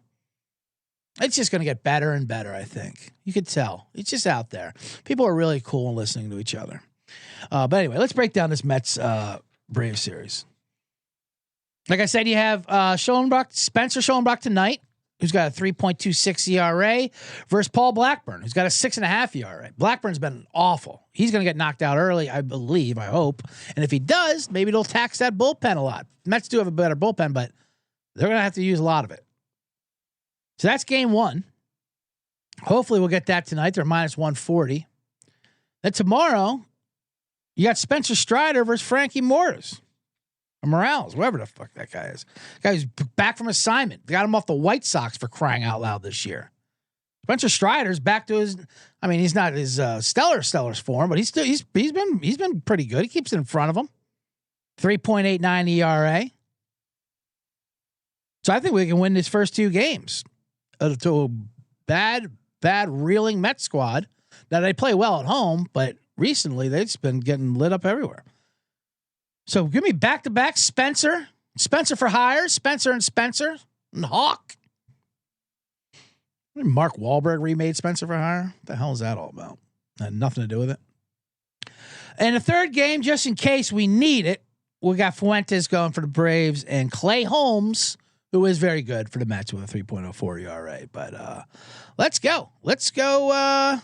Speaker 1: just going to get better and better, I think. You could tell. It's just out there. People are really cool and listening to each other. But anyway, let's break down this Mets Braves series. Like I said, you have Spencer Schoenbach tonight, who's got a 3.26 ERA, versus Paul Blackburn, who's got a 6.5 ERA. Blackburn's been awful. He's going to get knocked out early, I believe, I hope. And if he does, maybe it'll tax that bullpen a lot. Mets do have a better bullpen, but they're going to have to use a lot of it. So that's game 1. Hopefully we'll get that tonight. They're minus 140. Then tomorrow, you got Spencer Strider versus Frankie Morales. Or Morales, whoever the fuck that guy is. The guy who's back from assignment. They got him off the White Sox for crying out loud this year. Spencer Strider's back to his. I mean, he's not his stellar form, but he's been pretty good. He keeps it in front of him. 3.89 ERA. So I think we can win these first 2 games to a bad reeling Mets squad. Now they play well at home, but recently they've just been getting lit up everywhere. So give me back-to-back Spencer for hire, Spencer and Hawk. Mark Wahlberg remade Spencer for hire. What the hell is that all about? Had nothing to do with it. And the third game, just in case we need it, we got Fuentes going for the Braves and Clay Holmes, who is very good for the Mets with a 3.04 ERA. But let's go. Let's go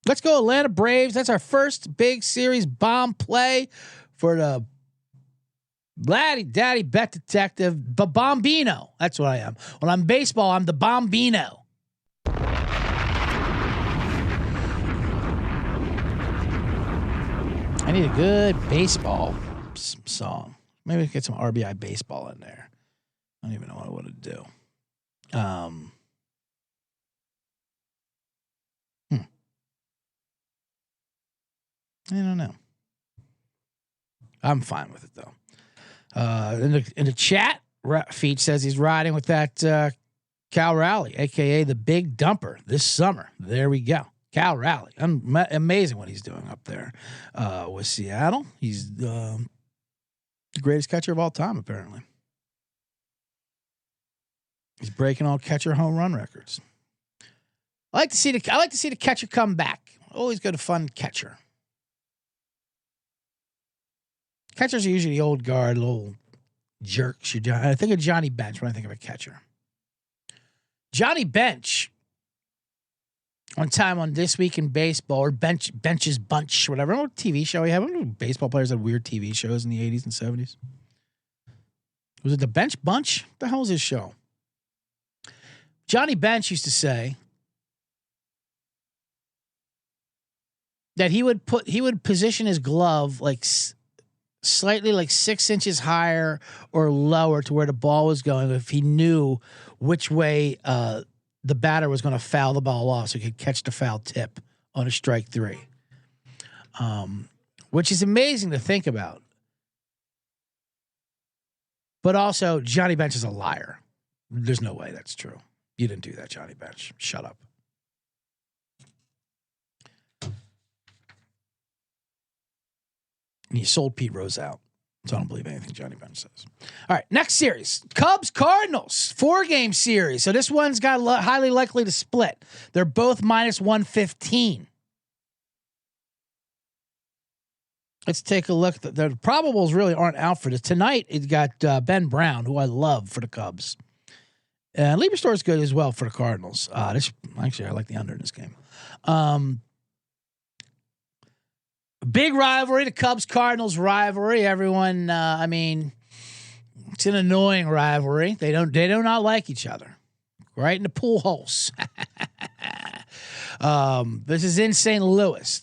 Speaker 1: Atlanta Braves. That's our first big series bomb play for the Laddie Daddy Bet Detective, Bombino. That's what I am. When I'm baseball, I'm the Bombino. I need a good baseball song. Maybe we can get some RBI baseball in there. I don't even know what I want to do. I don't know. I'm fine with it though. In the chat, Feach says he's riding with that Cal Raleigh, aka the Big Dumper, this summer. There we go. Cal Raleigh, amazing what he's doing up there with Seattle. He's the greatest catcher of all time, apparently. He's breaking all catcher home run records. I like to see the catcher come back. Always good, a fun catcher. Catchers are usually the old guard, little jerks. I think of Johnny Bench when I think of a catcher. Johnny Bench, one time on This Week in Baseball, or Bench's Bunch, whatever. Remember what TV show he had? Remember baseball players had weird TV shows in the 80s and 70s? Was it the Bench Bunch? What the hell was his show? Johnny Bench used to say, that he would position his glove like slightly like 6 inches higher or lower to where the ball was going if he knew which way the batter was going to foul the ball off so he could catch the foul tip on a strike 3. Which is amazing to think about. But also, Johnny Bench is a liar. There's no way that's true. You didn't do that, Johnny Bench. Shut up. And you sold Pete Rose out. So I don't believe anything Johnny Bench says. All right, next series. Cubs-Cardinals, 4-game series. So this one's got highly likely to split. They're both minus 115. Let's take a look. The probables really aren't out for this. Tonight, it's got Ben Brown, who I love for the Cubs. And Lieberstore's good as well for the Cardinals. Actually, I like the under in this game. Big rivalry, the Cubs-Cardinals rivalry. Everyone, it's an annoying rivalry. They do not like each other. Right in the pool holes. This is in St. Louis.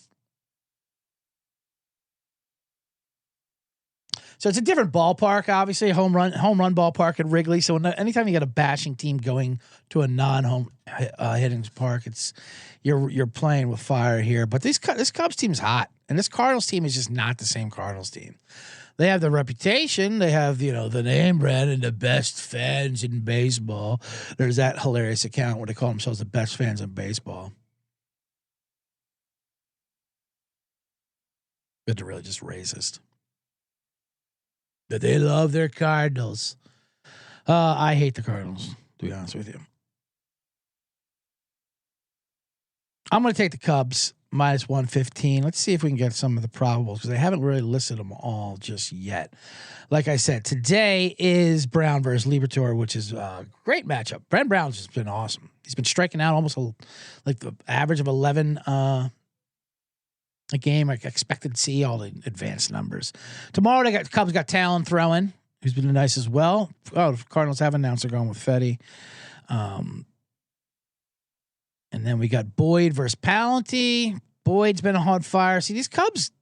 Speaker 1: So it's a different ballpark, obviously, a home run ballpark at Wrigley. So anytime you got a bashing team going to a non-home hitting park, you're playing with fire here. But this Cubs team's hot, and this Cardinals team is just not the same Cardinals team. They have the reputation, they have the name brand and the best fans in baseball. There's that hilarious account where they call themselves the best fans in baseball. But they're really just racist. That they love their Cardinals. I hate the Cardinals, to be honest with you. I'm going to take the Cubs minus 115. Let's see if we can get some of the probables because I haven't really listed them all just yet. Like I said, today is Brown versus Liberatore, which is a great matchup. Brent Brown's just been awesome. He's been striking out almost like the average of 11 a game. I expected to see all the advanced numbers. Tomorrow, Cubs got Talon throwing, who's been nice as well. Oh, the Cardinals have announced they're going with Fetty. And then we got Boyd versus Palante. Boyd's been on fire. See, these Cubs,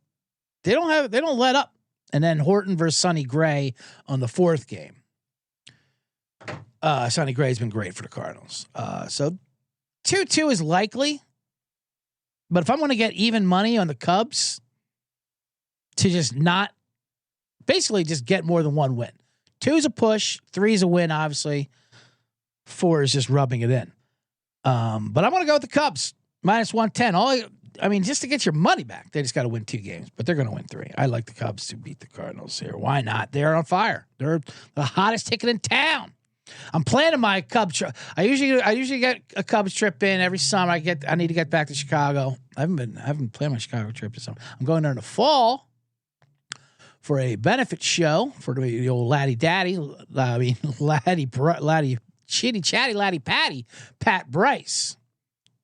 Speaker 1: they don't let up. And then Horton versus Sonny Gray on the 4th game. Sonny Gray's been great for the Cardinals. So 2-2 is likely. But if I'm going to get even money on the Cubs to just get more than one win. 2 is a push, 3 is a win, obviously. 4 is just rubbing it in. But I'm going to go with the Cubs minus 110. Just to get your money back, they just got to win 2 games, but they're going to win 3. I like the Cubs to beat the Cardinals here. Why not? They're on fire. They're the hottest ticket in town. I'm planning my Cubs trip. I usually get a Cubs trip in every summer. I need to get back to Chicago. I haven't planned my Chicago trip this summer. I'm going there in the fall for a benefit show for the old Laddie Chitty Chatty Laddie Patty, Pat Bryce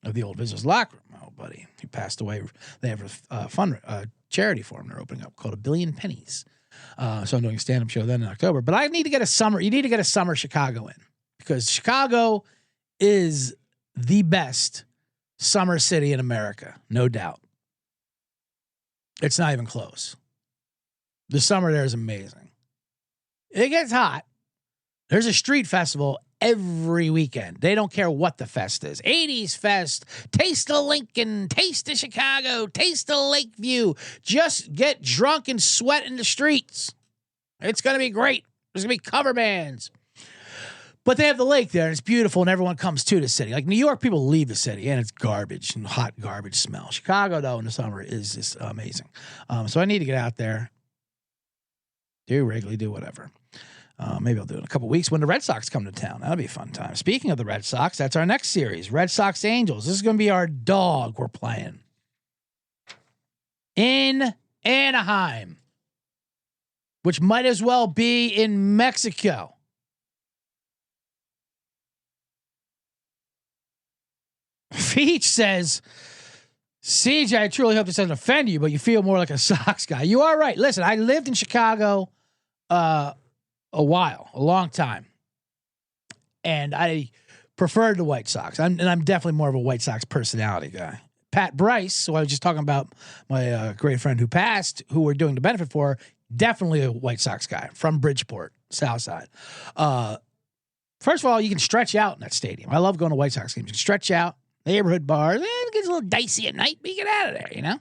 Speaker 1: of the old Business Locker Room. Oh, buddy, he passed away. They have a charity for him they're opening up called A Billion Pennies. So I'm doing a stand-up show then in October. But I need to get a summer. You need to get a summer Chicago in because Chicago is the best summer city in America, no doubt. It's not even close. The summer there is amazing. It gets hot. There's a street festival every weekend. They don't care what the fest is. 80s fest, taste of Lincoln, taste of Chicago, taste of Lakeview. Just get drunk and sweat in the streets. It's going to be great. There's going to be cover bands. But they have the lake there, and it's beautiful, and everyone comes to the city. Like New York, people leave the city, and it's garbage and hot garbage smell. Chicago, though, in the summer is just amazing. So I need to get out there. Do Wrigley, do whatever. Maybe I'll do it in a couple weeks when the Red Sox come to town. That'll be a fun time. Speaking of the Red Sox, that's our next series. Red Sox Angels. This is going to be our dog we're playing. In Anaheim. Which might as well be in Mexico. Feach says, CJ, I truly hope this doesn't offend you, but you feel more like a Sox guy. You are right. Listen, I lived in Chicago a long time. And I preferred the White Sox. I'm definitely more of a White Sox personality guy. Pat Bryce, who I was just talking about, my great friend who passed, who we're doing the benefit for, definitely a White Sox guy from Bridgeport, South Side. First of all, you can stretch out in that stadium. I love going to White Sox games. You can stretch out, neighborhood bars. It gets a little dicey at night, but you get out of there, you know?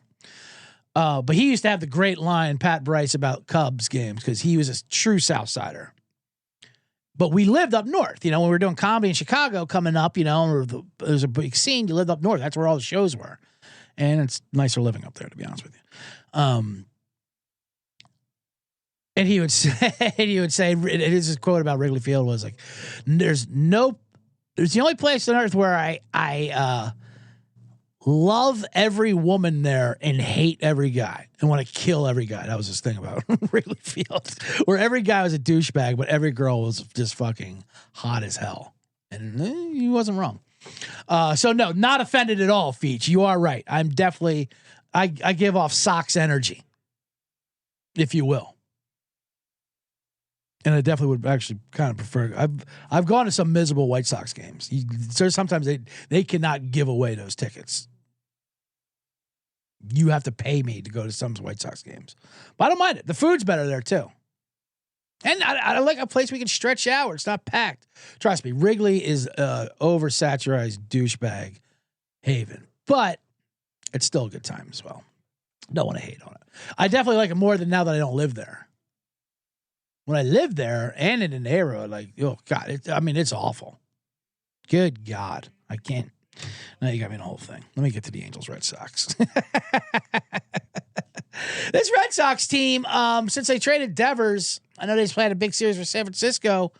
Speaker 1: But he used to have the great line, Pat Bryce, about Cubs games because he was a true South Sider. But we lived up north, you know, when we were doing comedy in Chicago coming up, you know, there was a big scene. You lived up north. That's where all the shows were. And it's nicer living up there, to be honest with you. And he would say, his quote about Wrigley Field was like, there's the only place on earth where I love every woman there and hate every guy and want to kill every guy. That was his thing about Wrigley Field, where every guy was a douchebag, but every girl was just fucking hot as hell. And he wasn't wrong. So no, not offended at all, Feach. You are right. I'm definitely, I give off Sox energy, if you will. And I definitely would actually kind of prefer. I've gone to some miserable White Sox games. Sometimes they cannot give away those tickets. You have to pay me to go to some White Sox games, but I don't mind it. The food's better there too, and I like a place we can stretch out where it's not packed. Trust me, Wrigley is oversaturated douchebag haven, but it's still a good time as well. Don't want to hate on it. I definitely like it more than now that I don't live there. When I lived there and in an era, like, oh God, it's awful. Good God. I can't. Now you got me in the whole thing. Let me get to the Angels Red Sox. This Red Sox team, since they traded Devers, I know they just played a big series for San Francisco.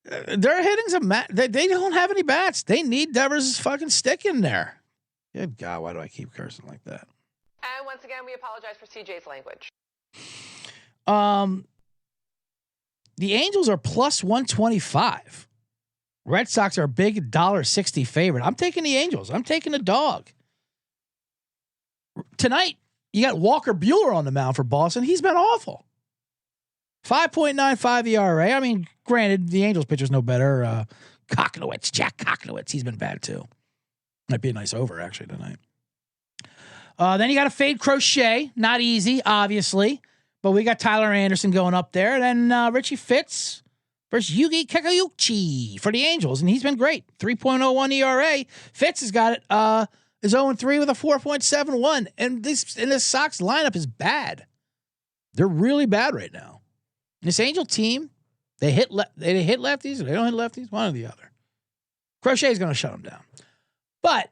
Speaker 1: They're hitting some they don't have any bats. They need Devers' fucking stick in there. Good God, why do I keep cursing like that?
Speaker 9: And once again, we apologize for CJ's language.
Speaker 1: The Angels are plus 125. Red Sox are a big $1.60 favorite. I'm taking the Angels. I'm taking the dog. Tonight, you got Walker Buehler on the mound for Boston. He's been awful. 5.95 ERA. I mean, granted, the Angels pitcher's no better. Jack Koknowitz, he's been bad too. Might be a nice over, actually, tonight. Then you got to fade Crochet. Not easy, obviously. But we got Tyler Anderson going up there. And then Richie Fitz versus Yugi Kikuchi for the Angels. And he's been great. 3.01 ERA. Fitz has got it, is 0-3 with a 4.71. And this Sox lineup is bad. They're really bad right now. This Angel team, they hit lefties or they don't hit lefties. One or the other. Crochet is going to shut them down. But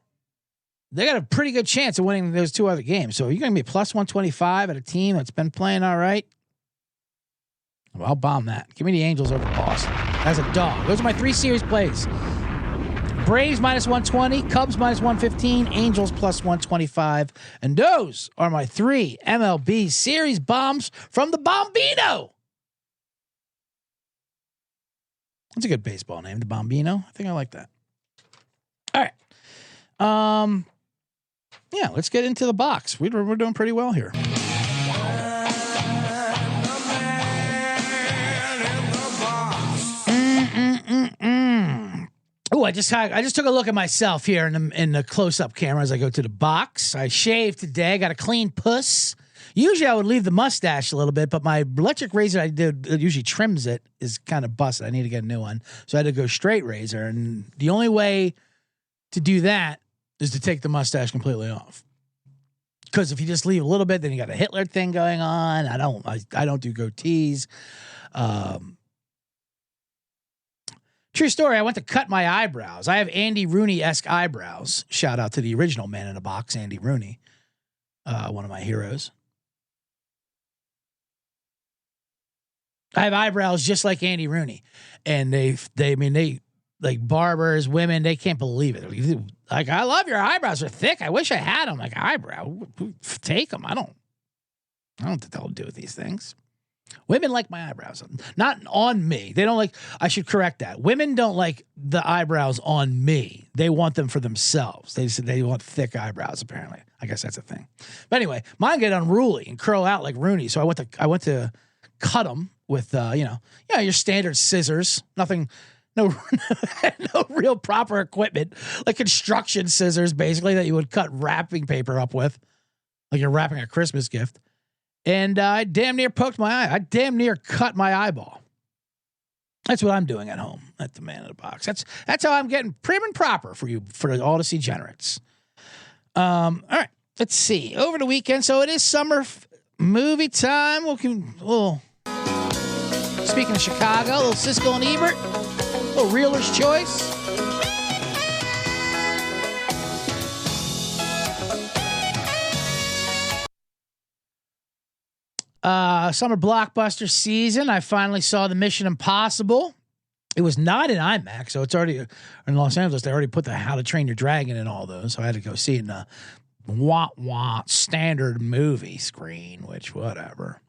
Speaker 1: they got a pretty good chance of winning those two other games. So you're going to be plus 125 at a team that's been playing all right. Well, I'll bomb that. Give me the Angels over Boston as a dog. Those are my 3 series plays. Braves minus 120, Cubs minus 115, Angels plus 125. And those are my 3 MLB series bombs from the Bombino. That's a good baseball name, the Bombino. I think I like that. All right. Yeah, let's get into the box. We're doing pretty well here. Oh, I just took a look at myself here in the close-up camera as I go to the box. I shaved today. I got a clean puss. Usually I would leave the mustache a little bit, but my electric razor I did that usually trims it is kind of busted. I need to get a new one, so I had to go straight razor. And the only way to do that is to take the mustache completely off. Because if you just leave a little bit, then you got a Hitler thing going on. I don't do goatees. True story. I went to cut my eyebrows. I have Andy Rooney-esque eyebrows. Shout out to the original Man in a Box, Andy Rooney, one of my heroes. I have eyebrows just like Andy Rooney, and they like barbers, women, they can't believe it. Like, I love your eyebrows. They're thick. I wish I had them. Like, eyebrow, take them. I don't know what the hell to do with these things. Women like my eyebrows, not on me. They don't like. I should correct that. Women don't like the eyebrows on me. They want them for themselves. They want thick eyebrows. Apparently, I guess that's a thing. But anyway, mine get unruly and curl out like Rooney. So I went to cut them with your standard scissors. Nothing No, no real proper equipment, like construction scissors, basically, that you would cut wrapping paper up with, like you're wrapping a Christmas gift. And I damn near poked my eye. I damn near cut my eyeball. That's what I'm doing at home at the Man in the Box. That's how I'm getting prim and proper for you, for all the degenerates. All right, let's see. Over the weekend, so it is summer movie time. We'll speaking of Chicago, a little Siskel and Ebert, a little Reeler's Choice. Summer blockbuster season. I finally saw the Mission Impossible. It was not in IMAX, so it's already in Los Angeles. They already put the How to Train Your Dragon and all those, so I had to go see it in a standard movie screen, which whatever.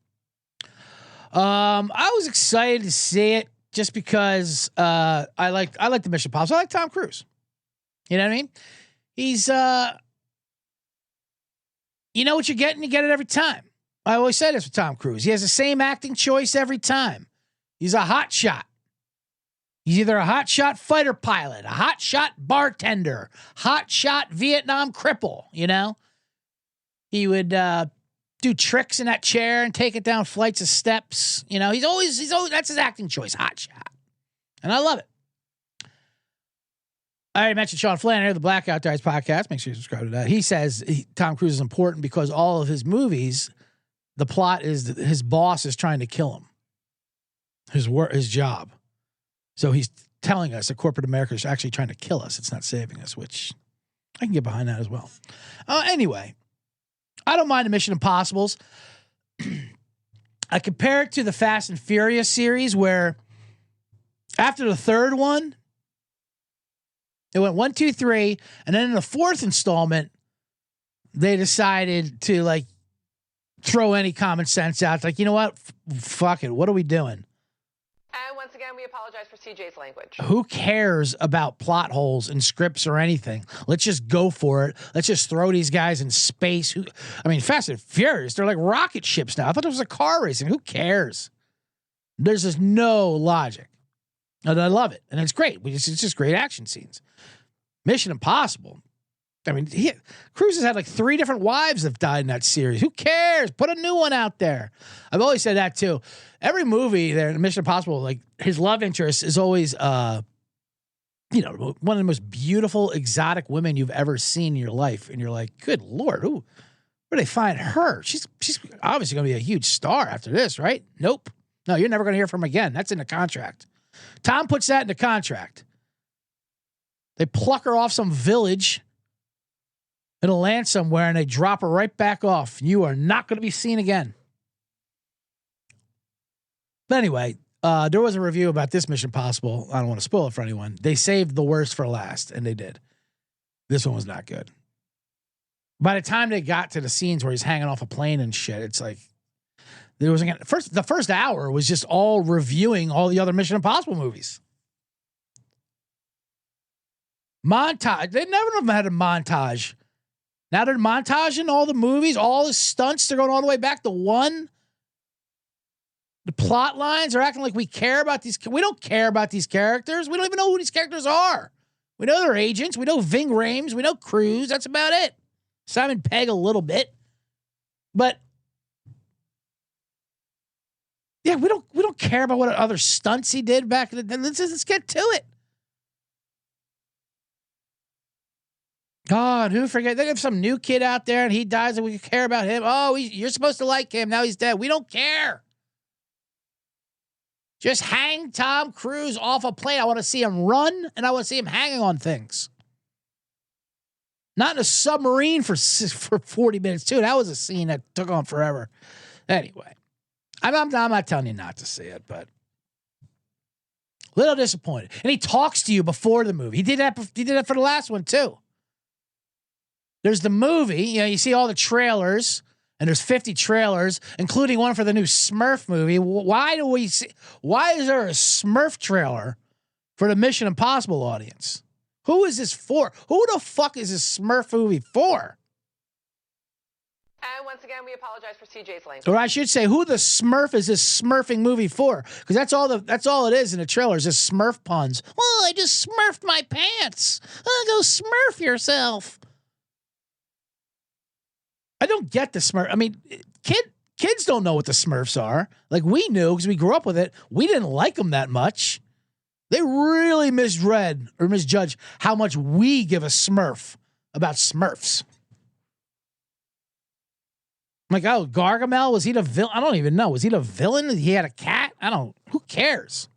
Speaker 1: I was excited to see it just because I like the Mission Impossible. I like Tom Cruise. You know what I mean? He's you know what you're getting, you get it every time. I always say this with Tom Cruise. He has the same acting choice every time. He's a hot shot. He's either a hot shot fighter pilot, a hot shot bartender, hot shot Vietnam cripple, you know? He would do tricks in that chair and take it down flights of steps. You know, he's always that's his acting choice, hot shot. And I love it. I already mentioned Sean Flannery, the Blackout Diaries podcast. Make sure you subscribe to that. He says Tom Cruise is important because all of his movies, the plot is that his boss is trying to kill him. His job. So he's telling us that corporate America is actually trying to kill us. It's not saving us, which I can get behind that as well. Anyway, I don't mind the Mission Impossibles. I compare it to the Fast and Furious series where after the third one, it went 1, 2, 3. And then in the fourth installment, they decided to like throw any common sense out. It's like, you know what? Fuck it. What are we doing?
Speaker 9: And once again, we apologize for CJ's language.
Speaker 1: Who cares about plot holes in scripts or anything? Let's just go for it. Let's just throw these guys in space. Fast and Furious, they're like rocket ships now. I thought it was a car racing. Who cares? There's just no logic. And I love it. And it's great. It's just great action scenes. Mission Impossible. Cruise has had like 3 different wives that have died in that series. Who cares? Put a new one out there. I've always said that too. Every movie there in Mission Impossible, like his love interest is always, one of the most beautiful, exotic women you've ever seen in your life. And you're like, good Lord, where do they find her? She's obviously going to be a huge star after this, right? Nope. No, you're never going to hear from him again. That's in the contract. Tom puts that in the contract. They pluck her off some village. It'll land somewhere and they drop her right back off. You are not going to be seen again. But anyway, there was a review about this Mission Impossible. I don't want to spoil it for anyone. They saved the worst for last, and they did. This one was not good. By the time they got to the scenes where he's hanging off a plane and shit, it's like there was the first hour was just all reviewing all the other Mission Impossible movies. Montage. They never had a montage. Now they're montaging all the movies, all the stunts. They're going all the way back to 1. The plot lines are acting like we care about these. We don't care about these characters. We don't even know who these characters are. We know they're agents. We know Ving Rhames. We know Cruise. That's about it. Simon Pegg a little bit. But yeah, we don't care about what other stunts he did back in the day. Let's get to it. God, who forget? They have some new kid out there and he dies and we care about him. Oh, you're supposed to like him. Now he's dead. We don't care. Just hang Tom Cruise off a plane. I want to see him run and I want to see him hanging on things. Not in a submarine for 40 minutes too. That was a scene that took on forever. Anyway, I'm not telling you not to see it, but a little disappointed. And he talks to you before the movie. He did that for the last one too. There's the movie, you see all the trailers, and there's 50 trailers, including one for the new Smurf movie. Why is there a Smurf trailer for the Mission Impossible audience? Who is this for? Who the fuck is this Smurf movie for?
Speaker 9: And once again, we apologize for CJ's language.
Speaker 1: Or I should say, who the Smurf is this Smurfing movie for? Because that's all it is in the trailer is just Smurf puns. Well, I just Smurfed my pants. Oh, go Smurf yourself. I don't get the Smurf. I mean, kids don't know what the Smurfs are. Like we knew because we grew up with it. We didn't like them that much. They really misread or misjudged how much we give a Smurf about Smurfs. I'm like, oh, Gargamel, was he the villain? I don't even know. Was he the villain? He had a cat? Who cares?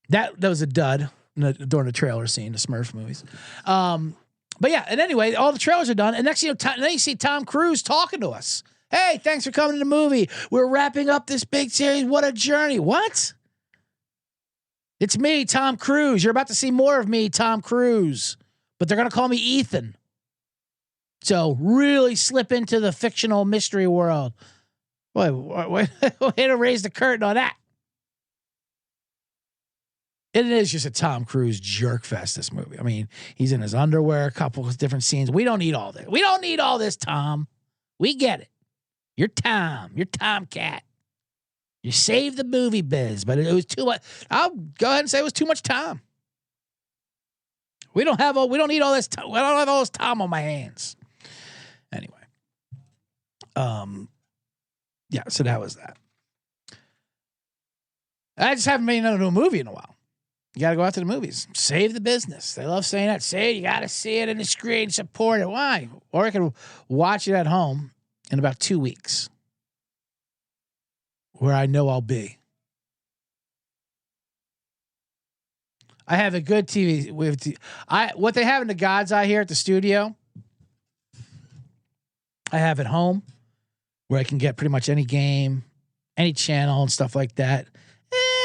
Speaker 1: That was a dud during the trailer scene, the Smurf movies. But yeah, and anyway, all the trailers are done. And next, then you see Tom Cruise talking to us. Hey, thanks for coming to the movie. We're wrapping up this big series. What a journey. What? It's me, Tom Cruise. You're about to see more of me, Tom Cruise. But they're going to call me Ethan. So really slip into the fictional mystery world. Boy, way to raise the curtain on that. It is just a Tom Cruise jerk fest, this movie. I mean, he's in his underwear, a couple of different scenes. We don't need all this. We don't need all this, Tom. We get it. You're Tom. You're Tomcat. You saved the movie biz, but it was too much. I'll go ahead and say it was too much Tom. We don't need all this. I don't have all this Tom on my hands. Anyway. Yeah, so that was that. I just haven't been into a movie in a while. You got to go out to the movies. Save the business. They love saying that. Say it. You got to see it in the screen. Support it. Why? Or I can watch it at home in about 2 weeks where I know I'll be. I have a good TV. What they have in the God's Eye here at the studio, I have at home where I can get pretty much any game, any channel and stuff like that.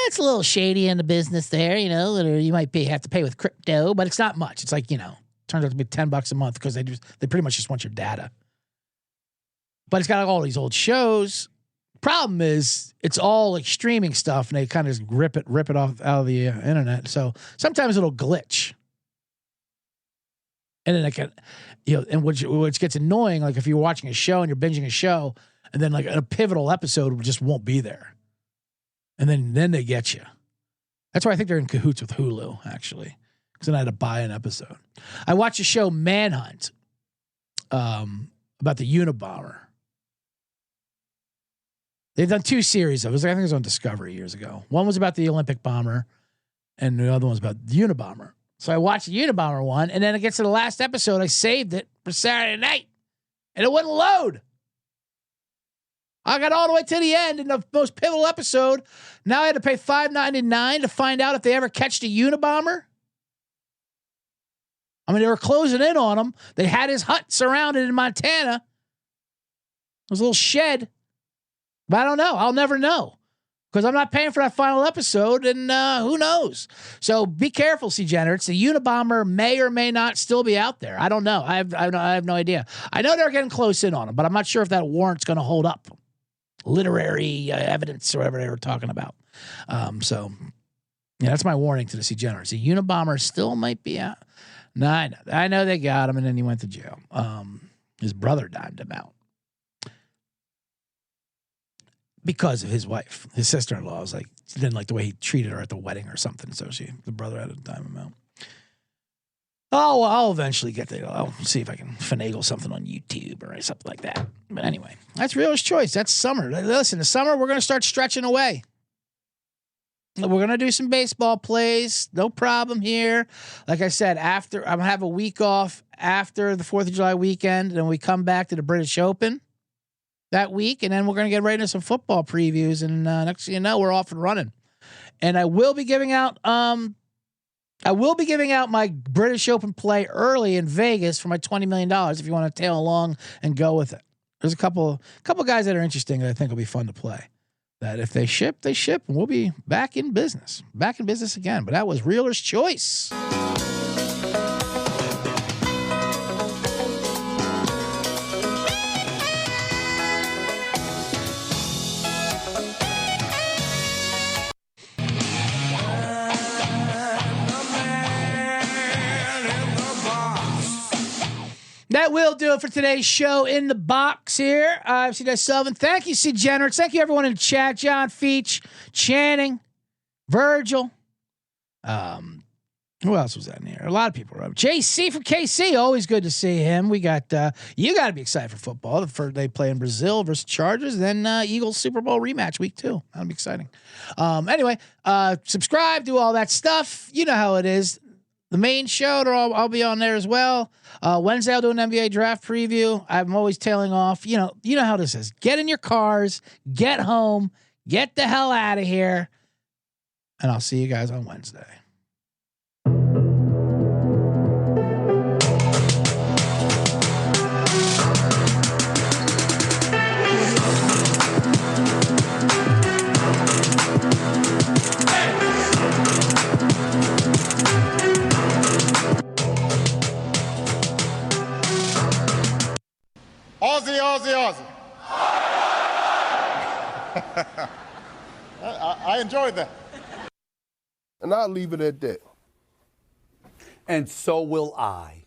Speaker 1: It's a little shady in the business there, you might have to pay with crypto, but it's not much. It's like, turns out to be $10 a month because they pretty much just want your data. But it's got all these old shows. Problem is, it's all like streaming stuff, and they kind of just rip it off out of the internet. So sometimes it'll glitch, and then it can, and which gets annoying. Like if you're watching a show and you're binging a show, and then like a pivotal episode just won't be there, and then they get you. That's why I think they're in cahoots with Hulu, actually, because then I had to buy an episode. I watched a show Manhunt, about the Unabomber. They've done 2 series of it. I think it was on Discovery years ago. One was about the Olympic bomber, and the other one was about the Unabomber. So I watched the Unabomber one, and then it gets to the last episode. I saved it for Saturday night, and it wouldn't load. I got all the way to the end in the most pivotal episode. Now I had to pay $5.99 to find out if they ever catch the Unabomber. I mean, they were closing in on him. They had his hut surrounded in Montana. It was a little shed. But I don't know. I'll never know because I'm not paying for that final episode, and who knows? So be careful, C-Generates. The Unabomber may or may not still be out there. I don't know. I have no idea. I know they're getting close in on him, but I'm not sure if that warrant's going to hold up. Literary evidence or whatever they were talking about. So, yeah, that's my warning to the C-Generates. The Unabomber still might be out. No, I know they got him, and then he went to jail. His brother dimed him out. Because of his wife, his sister-in-law was like, didn't like the way he treated her at the wedding or something. So the brother had to dime him out. Oh, well, I'll eventually get there. I'll see if I can finagle something on YouTube or something like that. But anyway, that's Realer's Choice. That's summer. Listen, the summer, we're going to start stretching away. We're going to do some baseball plays. No problem here. Like I said, I'm going to have a week off after the 4th of July weekend. And we come back to the British Open that week, and then we're going to get right into some football previews, and next thing you know, we're off and running. And I will be giving out my British Open play early in Vegas for my $20 million if you want to tail along and go with it. There's a couple guys that are interesting that I think will be fun to play. That if they ship, they ship, and we'll be back in business again. But that was Realer's Choice. That will do it for today's show in the box here. I've seen Sullivan. Thank you, C. Generous. Thank you, everyone in the chat. John Feach, Channing, Virgil. Who else was that in here? A lot of people were up. JC from KC. Always good to see him. We got, you got to be excited for football. They play in Brazil versus Chargers. Then Eagles Super Bowl rematch week 2. That'll be exciting. Anyway, subscribe, do all that stuff. You know how it is. The main show, I'll be on there as well. Wednesday, I'll do an NBA draft preview. I'm always tailing off. You know how this is. Get in your cars, get home, get the hell out of here. And I'll see you guys on Wednesday.
Speaker 6: Aussie, Aussie, Aussie. I enjoyed that.
Speaker 10: And I'll leave it at that.
Speaker 11: And so will I.